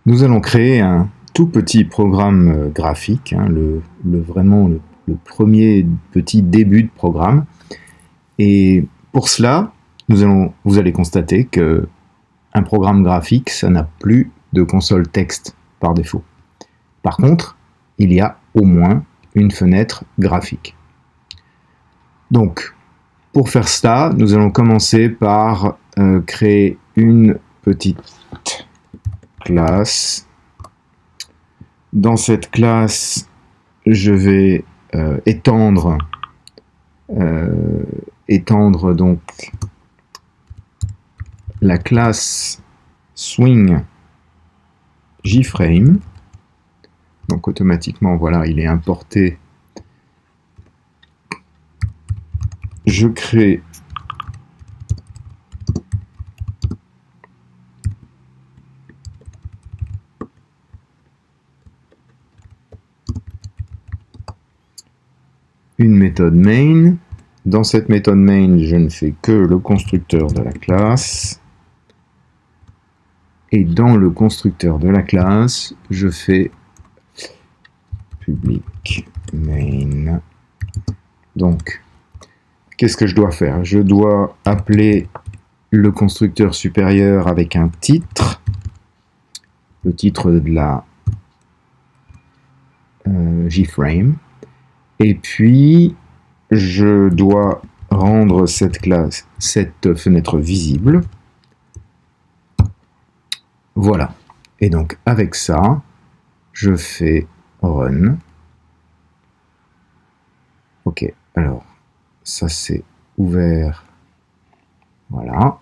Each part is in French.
Nous allons créer un tout petit programme graphique, hein, vraiment le premier petit début de programme. Et pour cela, vous allez constater que un programme graphique, ça n'a plus de console texte par défaut. Par contre, il y a au moins une fenêtre graphique. Donc, pour faire cela, nous allons commencer par créer une petite classe. Dans cette classe, je vais étendre donc la classe swing JFrame. Donc automatiquement, voilà, il est importé. Je crée une méthode main. Dans cette méthode main, je ne fais que le constructeur de la classe. Et dans le constructeur de la classe, je fais public main. Donc, qu'est-ce que je dois faire? Je dois appeler le constructeur supérieur avec un titre, le titre de la JFrame, et puis je dois rendre cette fenêtre visible. Voilà. Et donc avec ça, je fais run. Ok, alors ça c'est ouvert. Voilà.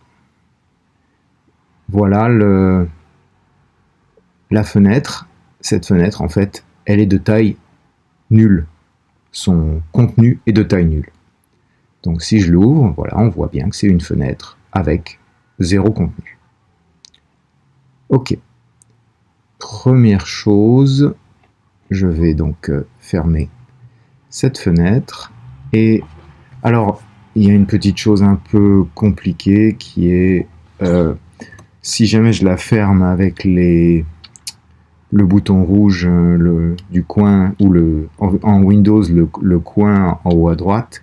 Voilà la fenêtre. Cette fenêtre, en fait, elle est de taille nulle. Son contenu est de taille nulle. Donc si je l'ouvre, voilà, on voit bien que c'est une fenêtre avec 0 contenu. Ok. Première chose, je vais donc fermer cette fenêtre. Et alors, il y a une petite chose un peu compliquée qui est, si jamais je la ferme avec le bouton rouge du coin, ou en Windows, le coin en haut à droite,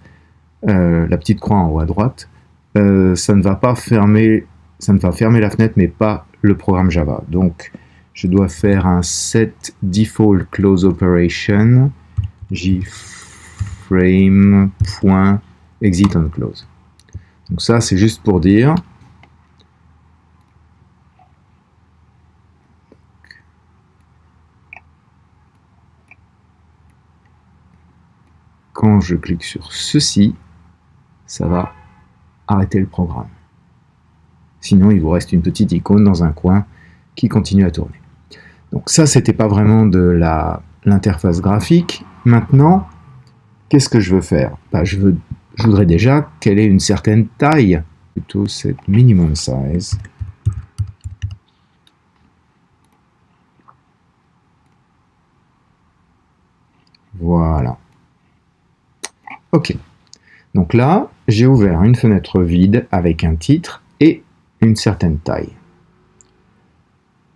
la petite croix en haut à droite, ça ne va fermer la fenêtre, mais pas le programme Java. Donc, je dois faire un set default close operation jframe.exit on close. Donc ça, c'est juste pour dire quand je clique sur ceci, ça va arrêter le programme. Sinon, il vous reste une petite icône dans un coin qui continue à tourner. Donc ça, c'était pas vraiment de l'interface graphique. Maintenant, qu'est-ce que je veux faire? Je voudrais déjà qu'elle ait une certaine taille, plutôt cette minimum size. Voilà. Ok. Donc là, j'ai ouvert une fenêtre vide avec un titre et une certaine taille.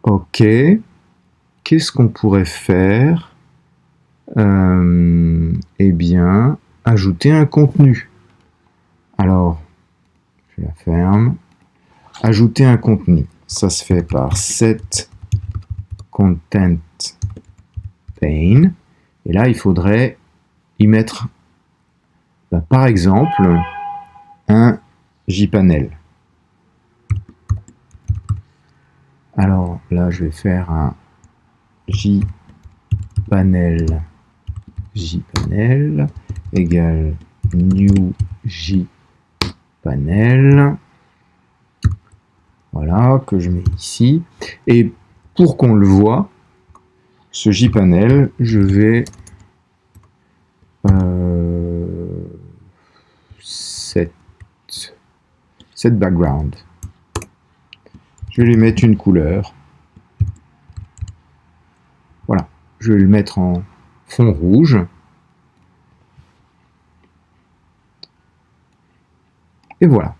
Ok. Qu'est-ce qu'on pourrait faire? Eh bien, ajouter un contenu. Alors, je la ferme. Ajouter un contenu. Ça se fait par set content pane. Et là, il faudrait y mettre, par exemple, un jpanel. Alors là, je vais faire un jpanel égale new jpanel. Voilà, que je mets ici. Et pour qu'on le voit, ce jpanel, je vais set background. Je vais lui mettre une couleur. Voilà, je vais le mettre en fond rouge. Et voilà.